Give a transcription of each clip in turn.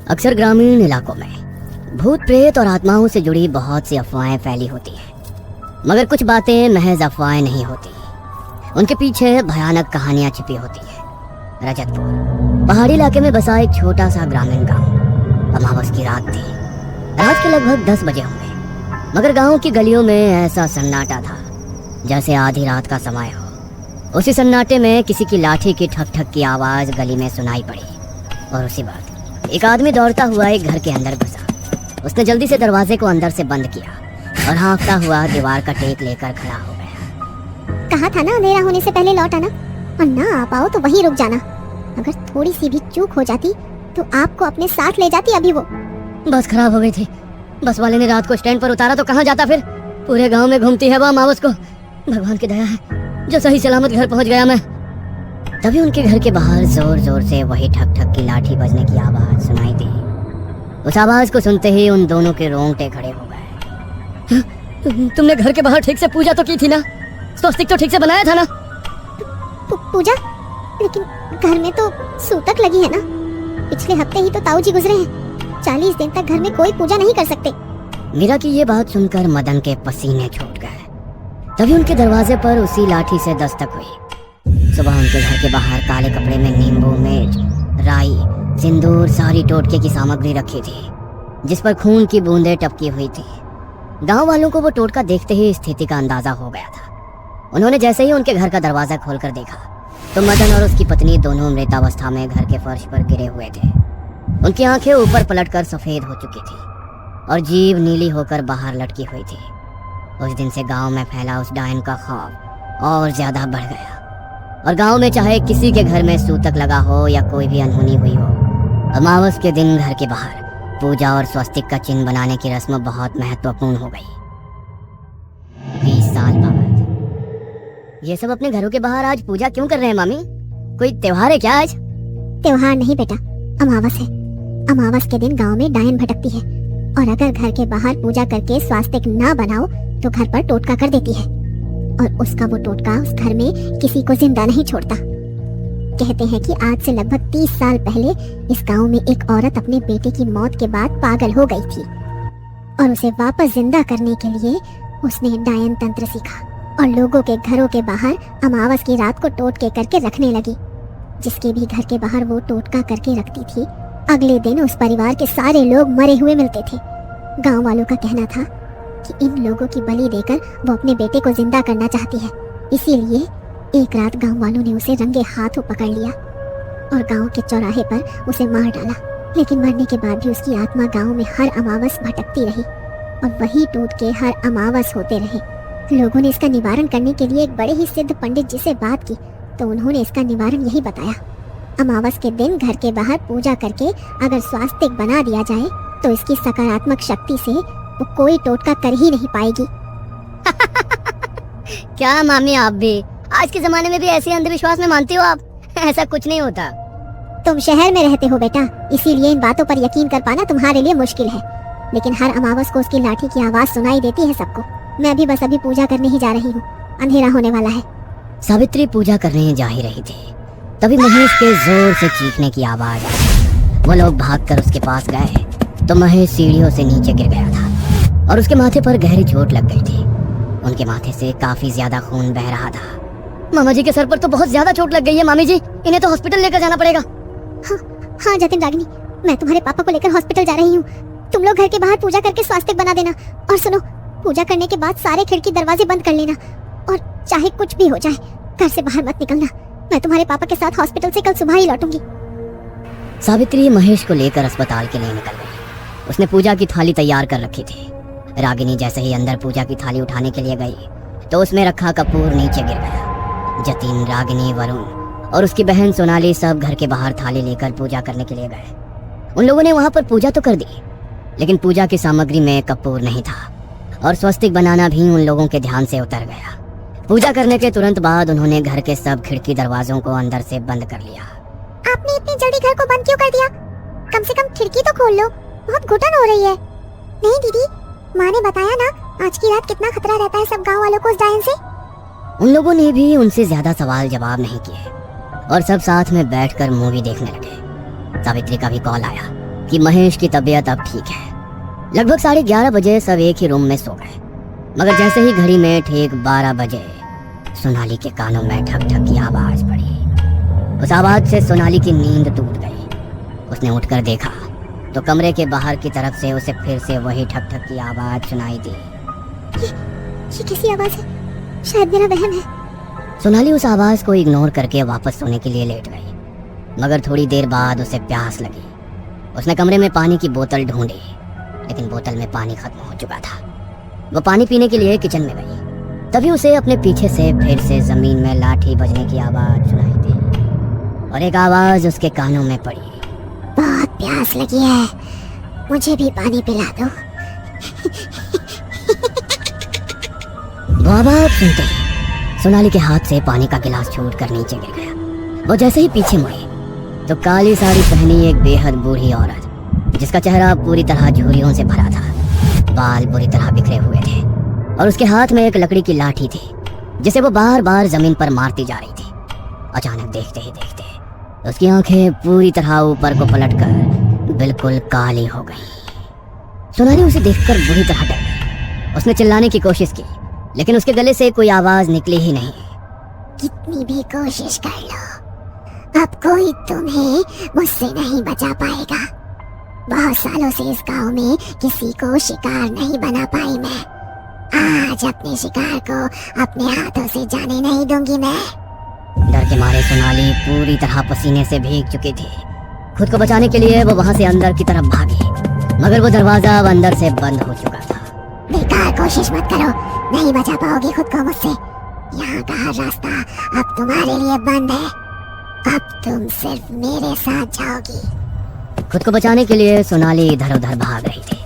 अक्सर ग्रामीण इलाकों में भूत प्रेत और आत्माओं से जुड़ी बहुत सी अफवाहें फैली होती हैं, मगर कुछ बातें महज अफवाहें नहीं होती, उनके पीछे भयानक कहानियां छिपी होती हैं। रजतपुर पहाड़ी इलाके में बसा एक छोटा सा ग्रामीण गांव। अमावस की रात थी। रात के लगभग 10 बजे होंगे, मगर गांव की गलियों में ऐसा सन्नाटा था जैसे आधी रात का समय हो। उसी सन्नाटे में किसी की लाठी की ठक ठक की आवाज गली में सुनाई पड़ी और उसी वक्त एक आदमी दौड़ता हुआ एक घर के अंदर घुसा। उसने जल्दी से दरवाजे को अंदर से बंद किया और हाँफता हुआ दीवार का टेक लेकर खड़ा हो गया। कहा था ना अंधेरा होने से पहले लौट आना, और ना आ पाओ तो वहीं रुक जाना। अगर थोड़ी सी भी चूक हो जाती तो आपको अपने साथ ले जाती अभी वो। बस खराब हो गई थी। बस वाले ने रात को स्टैंड पर उतारा तो कहाँ जाता फिर। पूरे गांव में घूमती है वो अमावस को। भगवान की दया है जो सही सलामत घर पहुंच गया मैं। तभी उनके घर के बाहर जोर जोर से वही ठक ठक की लाठी बजने की आवाज सुनाई दी। उस आवाज को सुनते ही उन दोनों के रोंगटे खड़े हो गए। तुमने घर के बाहर ठीक से पूजा तो की थी ना? स्वस्तिक तो ठीक से बनाया था ना? पूजा? लेकिन घर में तो सूतक लगी है ना। पिछले हफ्ते ही तो ताऊ जी गुजरे हैं। 40 दिन तक घर में कोई पूजा नहीं कर सकते। मीरा की ये बात सुनकर मदन के पसीने छूट गए। तभी उनके दरवाजे पर उसी लाठी से दस्तक हुई। सुबह उनके घर के बाहर काले कपड़े में नींबू, मिर्च, राई, सिंदूर, सारी टोटके की सामग्री रखी थी जिस पर खून की बूंदें टपकी हुई थी। गांव वालों को वो टोटका देखते ही स्थिति का अंदाजा हो गया था। उन्होंने जैसे ही उनके घर का दरवाजा खोलकर देखा तो मदन और उसकी पत्नी दोनों मृतावस्था में घर के फर्श पर गिरे हुए थे। उनकी आंखें ऊपर पलटकर सफेद हो चुकी थी और जीभ नीली होकर बाहर लटकी हुई थी। उस दिन से गांव में फैला उस डायन का खौफ और ज्यादा बढ़ गया और गांव में चाहे किसी के घर में सूतक लगा हो या कोई भी अनहोनी हुई हो, अमावस के दिन घर के बाहर पूजा और स्वस्तिक का चिन्ह बनाने की रस्म बहुत महत्वपूर्ण हो गई। 20 साल बाद ये सब अपने घरों के बाहर आज पूजा क्यों कर रहे हैं मामी? कोई त्योहार है क्या आज? त्योहार नहीं बेटा, अमावस है। अमावस के दिन गांव में डायन भटकती है और अगर घर के बाहर पूजा करके स्वास्तिक ना बनाओ तो घर पर टोटका कर देती है और उसका वो टोटका उस घर में किसी को जिंदा नहीं छोड़ता। कहते हैं कि आज से लगभग 30 साल पहले इस गांव में एक औरत अपने बेटे की मौत के बाद पागल हो गई थी और उसे वापस जिंदा करने के लिए उसने डायन तंत्र सीखा और लोगों के घरों के बाहर अमावस की रात को टोटके करके रखने लगी। जिसके भी घर के बाहर वो टोटका करके रखती थी, अगले दिन उस परिवार के सारे लोग मरे हुए मिलते थे। गाँव वालों का कहना था कि इन लोगों की बलि देकर वो अपने बेटे को जिंदा करना चाहती है। इसीलिए एक रात गांव वालों ने उसे रंगे हाथों पकड़ लिया और गांव के चौराहे पर उसे मार डाला। लेकिन मरने के बाद भी उसकी आत्मा गांव में हर अमावस भटकती रही और वही टोटके हर अमावस होते रहे। लोगों ने इसका निवारण करने के लिए एक बड़े ही सिद्ध पंडित जी से बात की तो उन्होंने इसका निवारण यही बताया। अमावस के दिन घर के बाहर पूजा करके अगर स्वास्तिक बना दिया जाए तो इसकी सकारात्मक शक्ति से वो कोई टोटका कर ही नहीं पाएगी। क्या मामी, आप भी आज के जमाने में भी ऐसे अंधविश्वास में मानती हो आप? ऐसा कुछ नहीं होता। तुम शहर में रहते हो बेटा, इसीलिए इन बातों पर यकीन कर पाना तुम्हारे लिए मुश्किल है। लेकिन हर अमावस को उसकी लाठी की आवाज सुनाई देती है सबको। मैं भी बस अभी पूजा करने ही जा रही हूँ, अंधेरा होने वाला है। सावित्री पूजा करने जा ही रही थी, तभी महेश के जोर से चीखने की आवाज आई। वो लोग भागकर उसके पास गए तो महेश सीढ़ियों से नीचे गिर गया था और उसके माथे पर गहरी चोट लग गई थी। उनके माथे से काफी ज्यादा खून बह रहा था। मामा जी के सर पर तो बहुत ज्यादा चोट लग गई है मामी जी, इन्हें तो हॉस्पिटल लेकर जाना पड़ेगा। हाँ जतिन रागिनी, मैं तुम्हारे पापा को लेकर हॉस्पिटल जा रही हूँ। तुम लोग घर के बाहर पूजा करके स्वास्तिक बना देना और सुनो, पूजा करने के बाद सारे खिड़की दरवाजे बंद कर लेना और चाहे कुछ भी हो जाए घर से बाहर मत निकलना। मैं तुम्हारे पापा के साथ हॉस्पिटल से कल सुबह ही लौटूंगी। सावित्री महेश को लेकर अस्पताल के लिए निकल गई। उसने पूजा की थाली तैयार कर रखी थी। रागिनी जैसे ही अंदर पूजा की थाली उठाने के लिए गई तो उसमें रखा कपूर नीचे गिर गया। जतिन, रागिनी, वरुण और उसकी बहन सोनाली सब घर के बाहर थाली लेकर पूजा करने के लिए गए। उन लोगों ने वहां पर पूजा तो कर दी, लेकिन पूजा की सामग्री में कपूर नहीं था और स्वस्तिक बनाना भी उन लोगों के ध्यान से उतर गया। पूजा करने के तुरंत बाद उन्होंने घर के सब खिड़की दरवाजों को अंदर से बंद कर लिया। आपने इतनी जल्दी घर को बंद क्यों कर दिया? कम से कम खिड़की तो खोल लो, बहुत घुटन हो रही है। नहीं दीदी, माँ ने बताया ना आज की रात कितना खतरा रहता है सब गांव वालों को उस डायन से। उन लोगों ने भी उनसे ज्यादा सवाल जवाब नहीं किए और सब साथ में बैठकर मूवी देखने लगे। सावित्री का भी कॉल आया कि महेश की तबीयत अब ठीक है। लगभग 11:30 बजे सब एक ही रूम में सो गए, मगर जैसे ही घड़ी में ठीक 12 बजे सोनाली के कानों में ठक ठक की आवाज पड़ी। उस आवाज से सोनाली की नींद टूट गई। उसने उठकर देखा तो कमरे के बाहर की तरफ से उसे फिर से वही ठक ठक की आवाज सुनाई दी। ये किसी आवाज है? शायद मेरा वहम है। सोनाली उस आवाज को इग्नोर करके वापस सोने के लिए लेट गई, मगर थोड़ी देर बाद उसे प्यास लगी। उसने कमरे में पानी की बोतल ढूंढी, लेकिन बोतल में पानी खत्म हो चुका था। वो पानी पीने के लिए किचन में गई, तभी उसे अपने पीछे से फिर से जमीन में लाठी बजने की आवाज सुनाई दी और एक आवाज उसके कानों में पड़ी। बहुत प्यास लगी है, मुझे भी पानी पिला दो। वो आवाज सुनते ही सोनाली के हाथ से पानी का गिलास छूटकर नीचे गिर गया। वो जैसे ही पीछे मुड़ी तो काली साड़ी पहनी एक बेहद बूढ़ी औरत, जिसका चेहरा पूरी तरह झुर्रियों से भरा था, बाल बुरी तरह बिखरे हुए थे और उसके हाथ में एक लकड़ी की लाठी थी जिसे वो बार बार जमीन पर मारती जा रही थी। अचानक देखते ही देखते उसकी आंखें पूरी तरह ऊपर को पलटकर बिल्कुल काली हो गई। सोनाली उसे देखकर बुरी तरह डर गई। उसने चिल्लाने की कोशिश की, लेकिन उसके गले से कोई आवाज निकली ही नहीं। कितनी भी कोशिश कर लो, अब कोई तुम्हें मुझसे नहीं बचा पाएगा। बहुत सालों से इस गांव में किसी को शिकार नहीं बना पाई मैं। आज अपने शिकार को अपने हाथों से जाने नहीं दूंगी मैं। डर के मारे सोनाली पूरी तरह पसीने से भीग चुकी थी। खुद को बचाने के लिए वो वहां से अंदर की तरफ भागी, मगर वो दरवाजा अब अंदर से बंद हो चुका था। बेकार कोशिश मत करो, नहीं बचा पाओगी खुद को मुझसे। यहाँ का हर रास्ता अब तुम्हारे लिए बंद है। अब तुम सिर्फ मेरे साथ जाओगी। खुद को बचाने के लिए सोनाली इधर उधर भाग रही थी,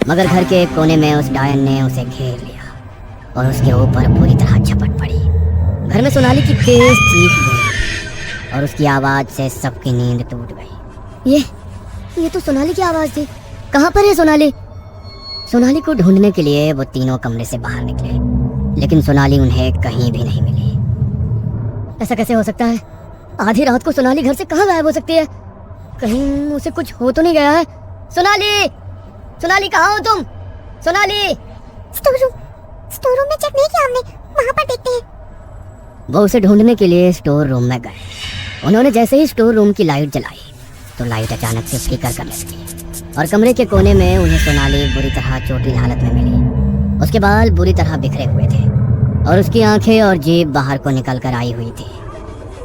मगर घर के एक कोने में उस डायन ने उसे घेर लिया और उसके ऊपर पूरी तरह झपट पड़ी। घर में सोनाली की तेज चीख गई और उसकी आवाज से सबकी नींद टूट गई। ये तो सोनाली की आवाज थी। कहाँ पर है सोनाली? सोनाली को ढूंढने के लिए वो तीनों कमरे से बाहर निकले, लेकिन सोनाली उन्हें कहीं भी नहीं मिली। ऐसा कैसे हो सकता है? आधी रात को सोनाली घर से कहाँ गायब हो सकती है? कहीं उसे कुछ हो तो नहीं गया है? सोनाली, सोनाली कहाँ हो तुम? सोनाली! स्टोर रूम में चेक नहीं किया हमने, वहाँ पर देखते हैं। वो उसे ढूंढने के लिए स्टोर रूम में गए। उन्होंने जैसे ही स्टोर रूम की लाइट जलाई तो लाइट अचानक से फ्लिकर करने लगी और कमरे के कोने में उन्हें सोनाली बुरी तरह चोटिल हालत में मिली। उसके बाल बुरी तरह बिखरे हुए थे और उसकी आंखें और जीभ बाहर को निकल कर आई हुई थी।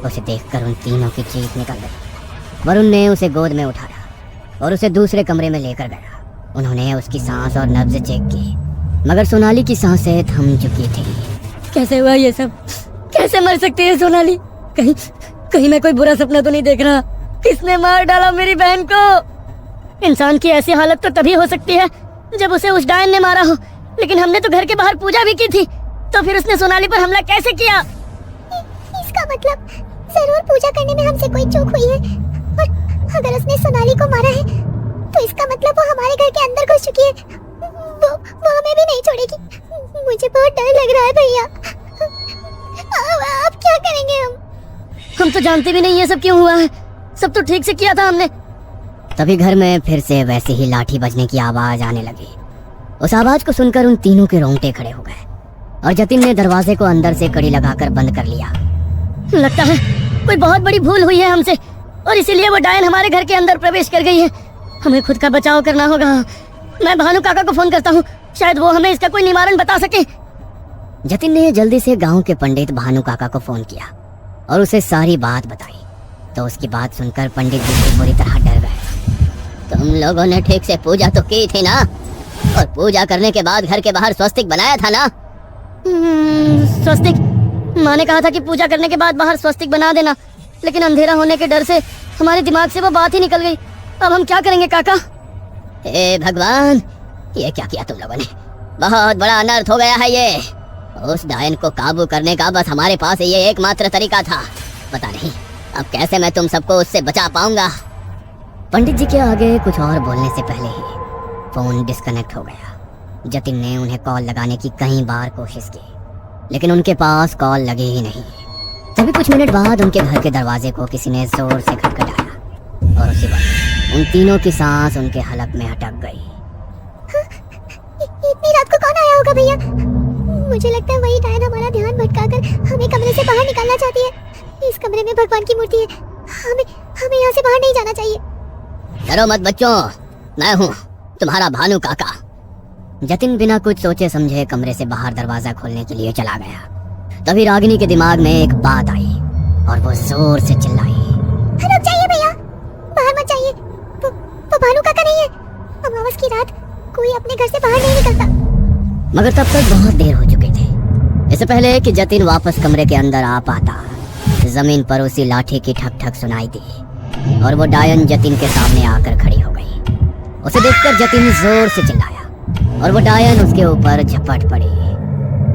उसे देखकर उन तीनों की चीख निकल गई। वरुण ने उसे गोद में उठाया और उसे दूसरे कमरे में लेकर गया। उन्होंने उसकी सांस और नब्ज चेक की, मगर सोनाली की सांसें थम चुकी थी। कैसे हुआ ये सब? कैसे मर सकती है सोनाली? कहीं मैं कोई बुरा सपना तो नहीं देख रहा? किसने मार डाला मेरी बहन को? इंसान की ऐसी हालत तो तभी हो सकती है जब उसे उस डायन ने मारा हो, लेकिन हमने तो घर के बाहर पूजा भी की थी, तो फिर उसने सोनाली पर हमला कैसे किया? इसका मतलब जरूर पूजा करने में हमसे कोई चूक हुई है, और अगर उसने सोनाली को मारा है तो इसका मतलब वो हमारे घर के अंदर घुस चुकी है। वो हमें भी नहीं छोड़ेगी। मुझे बहुत डर लग रहा है भैया। अब क्या करेंगे हम तो जानते भी नहीं ये सब क्यों हुआ है। सब तो ठीक से किया था हमने। तभी घर में फिर से वैसे ही लाठी बजने की आवाज आने लगी। उस आवाज को सुनकर उन तीनों के रोंगटे खड़े हो गए और जतिन ने दरवाजे को अंदर से कड़ी लगाकर बंद कर लिया। लगता है कोई बहुत बड़ी भूल हुई है हमसे और इसीलिए वो डायन हमारे घर के अंदर प्रवेश कर गई है। हमें खुद का बचाव करना होगा। मैं भानु काका को फोन करता हूँ, शायद वो हमें इसका कोई निवारण बता सके। जतिन ने जल्दी से गांव के पंडित भानु काका को फोन किया और उसे सारी बात बताई। तो उसकी बात सुनकर पंडित जी बुरी तरह डर गए। तुम लोगों ने ठीक से पूजा तो की थी ना, और पूजा करने के बाद घर के बाहर स्वस्तिक बनाया था ना? स्वस्तिक? माँ ने कहा था कि पूजा करने के बाद बाहर स्वस्तिक बना देना, लेकिन अंधेरा होने के डर से हमारे दिमाग से वो बात ही निकल गई। अब हम क्या करेंगे काका? हे भगवान, ये क्या किया तुम लोगों ने? बहुत बड़ा अनर्थ हो गया है ये। उस डायन को काबू करने का बस हमारे पास ये एकमात्र तरीका था। पता नहीं अब कैसे मैं तुम सबको उससे बचा पाऊंगा। पंडित जी के आगे कुछ और बोलने से पहले ही फोन डिस्कनेक्ट हो गया। जतिन ने उन्हें कॉल लगाने की कई बार कोशिश की, लेकिन उनके पास कॉल लगी ही नहीं। तभी कुछ मिनट बाद उनके घर के दरवाजे को किसी ने जोर से खटखटाया और उसी वक्त उन तीनों की सांस उनके हलक में अटक गई। इतनी रात को कौन आया होगा भैया? मुझे लगता है वही डायन हमारा ध्यान भटकाकर हमें कमरे से बाहर निकालना चाहती है। इस कमरे में भगवान की मूर्ति है, हमें हमें यहाँ से बाहर नहीं जाना चाहिए। डरो मत बच्चों, मैं हूँ तुम्हारा भानु काका। जतिन बिना कुछ सोचे समझे कमरे से बाहर दरवाजा खोलने के लिए चला गया। तभी रागिनी के दिमाग में एक बात आई और वो जोर से चिल्लाई, रुक जाइए भैया, बाहर मत जाइए। वो भानु काका नहीं है। अमावस की रात कोई अपने घर से बाहर नहीं निकलता। मगर तब तक बहुत देर हो चुकी थी। इससे पहले कि जतिन वापस कमरे के अंदर आ पाता, जमीन पर उसी लाठी की ठक ठक सुनाई दी और वो डायन जतिन के सामने आकर खड़ी हो गई। उसे देखकर जतिन जोर से चिल्लाया और वो डायन उसके ऊपर झपट पड़ी।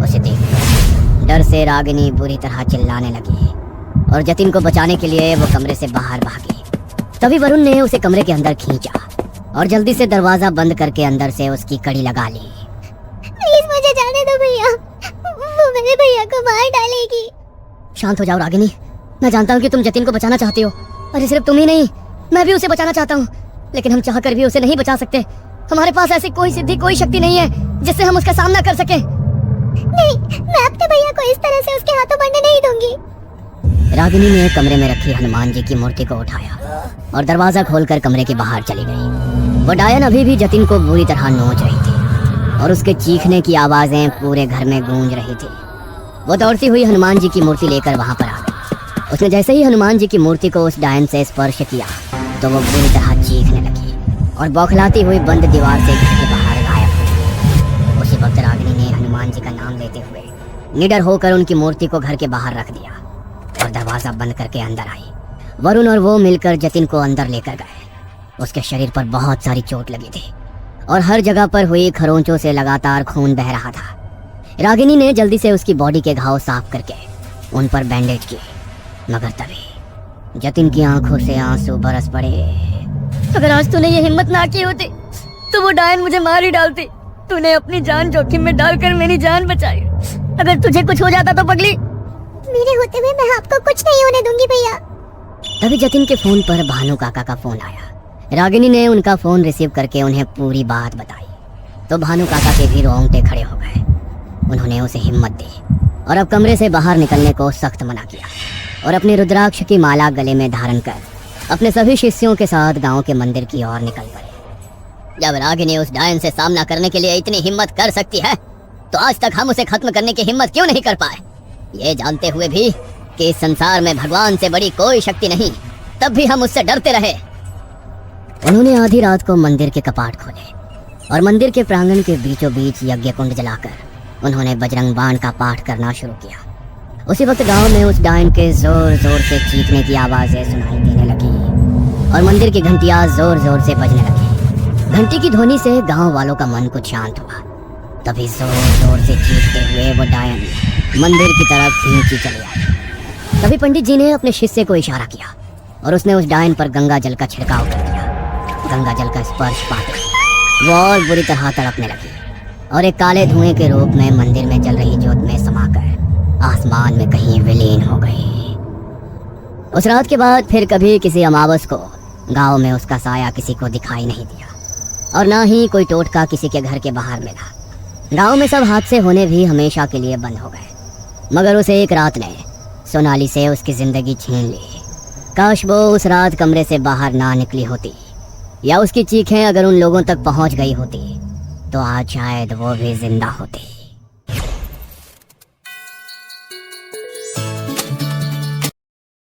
उसे देखकर डर से रागिनी बुरी तरह चिल्लाने लगी और जतिन को बचाने के लिए वो कमरे से बाहर भागी। तभी वरुण ने उसे कमरे के अंदर खींचा और जल्दी से दरवाजा बंद करके अंदर से उसकी कड़ी लगा ली। प्लीज मुझे जाने दो भैया, वो मेरे भैया को मार डालेगी। शांत हो जाओ रागिनी, मैं जानता हूँ कि तुम जतिन को बचाना चाहती हो, और सिर्फ तुम ही नहीं, मैं भी उसे बचाना चाहता हूँ। लेकिन हम चाहकर भी उसे नहीं बचा सकते। हमारे पास ऐसी कोई सिद्धि, कोई शक्ति नहीं है जिससे हम उसका सामना कर सके। नहीं, मैं अपने भैया को इस तरह से उसके हाथों मरने नहीं दूंगी। रागिनी ने कमरे में रखी हनुमान जी की मूर्ति को उठाया और दरवाजा खोलकर कमरे के बाहर चली गई। वो डायन अभी भी जतिन को बुरी तरह नोच रही थी और उसके चीखने की आवाजें पूरे घर में गूंज रही थी। वो दौड़ती हुई हनुमान जी की मूर्ति लेकर वहां पर आ गई। उसने जैसे ही हनुमान जी की मूर्ति को उस डायन से स्पर्श किया तो वो बुरी तरह चीखने लगी और बौखलाती हुई बंद दीवार से घर के बाहर गायब हो गई। उसी वक्त रागिनी ने हनुमान जी का नाम लेते हुए निडर होकर उनकी मूर्ति को घर के बाहर रख दिया और दरवाजा बंद करके अंदर आई। वरुण और वो मिलकर जतिन को अंदर लेकर गए। उसके शरीर पर बहुत सारी चोट लगी थी और हर जगह पर हुई खरोंचों से लगातार खून बह रहा था। रागिनी ने जल्दी से उसकी बॉडी के घाव साफ करके उन पर बैंडेज किए, मगर तभी जतिन की आंखों से आंसू बरस पड़े। अगर आज तूने ये हिम्मत ना की होती तो वो डायन मुझे मार ही डालती। तूने अपनी जान जोखिम में डालकर मेरी जान बचाई। अगर तुझे कुछ हो जाता तो पगली। मेरे होते हुए मैं आपको कुछ नहीं होने दूंगी भैया। तभी जतिन के फोन पर भानु काका का फोन आया। रागिनी ने उनका फोन रिसीव करके उन्हें पूरी बात बताई तो भानु काका के भी रोंगटे खड़े हो गए। उन्होंने उसे हिम्मत दी और अब कमरे से बाहर निकलने को सख्त मना किया और अपनी रुद्राक्ष की माला गले में धारण कर अपने सभी शिष्यों के साथ गांव के मंदिर की ओर निकल पड़े। जब रागिनी उस डायन से सामना करने के लिए इतनी हिम्मत कर सकती है तो आज तक हम उसे खत्म करने की हिम्मत क्यों नहीं कर पाए, ये जानते हुए भी कि इस संसार में भगवान से बड़ी कोई शक्ति नहीं, तब भी हम उससे डरते रहे। उन्होंने आधी रात को मंदिर के कपाट खोले और मंदिर के प्रांगण के बीचों बीच यज्ञ कुंड जलाकर उन्होंने बजरंग बाण का पाठ करना शुरू किया। उसी वक्त गांव में उस डायन के जोर जोर से चीखने की आवाजें सुनाई देने लगी और मंदिर की घंटियां जोर जोर से बजने लगी। घंटी की ध्वनि से गांव वालों का मन कुछ शांत हुआ। तभी जोर जोर से चीखते हुए वो डायन मंदिर की तरफ खींची चले आई। तभी पंडित जी ने अपने शिष्य को इशारा किया और उसने उस डायन पर गंगा जल का छिड़काव कर दिया। गंगा जल का स्पर्श पाकर वो और बुरी तरह तड़पने लगी और एक काले धुएं के रूप में मंदिर में जल रही ज्योत में समाकर आसमान में कहीं विलीन हो गई। उस रात के बाद फिर कभी किसी अमावस को गांव में उसका साया किसी को दिखाई नहीं दिया और ना ही कोई टोटका किसी के घर के बाहर मिला। गांव में सब हादसे होने भी हमेशा के लिए बंद हो गए, मगर उस एक रात ने सोनाली से उसकी जिंदगी छीन ली। काश वो उस रात कमरे से बाहर ना निकली होती, या उसकी चीखें अगर उन लोगों तक पहुंच गई होती तो आज शायद वो भी जिंदा होती।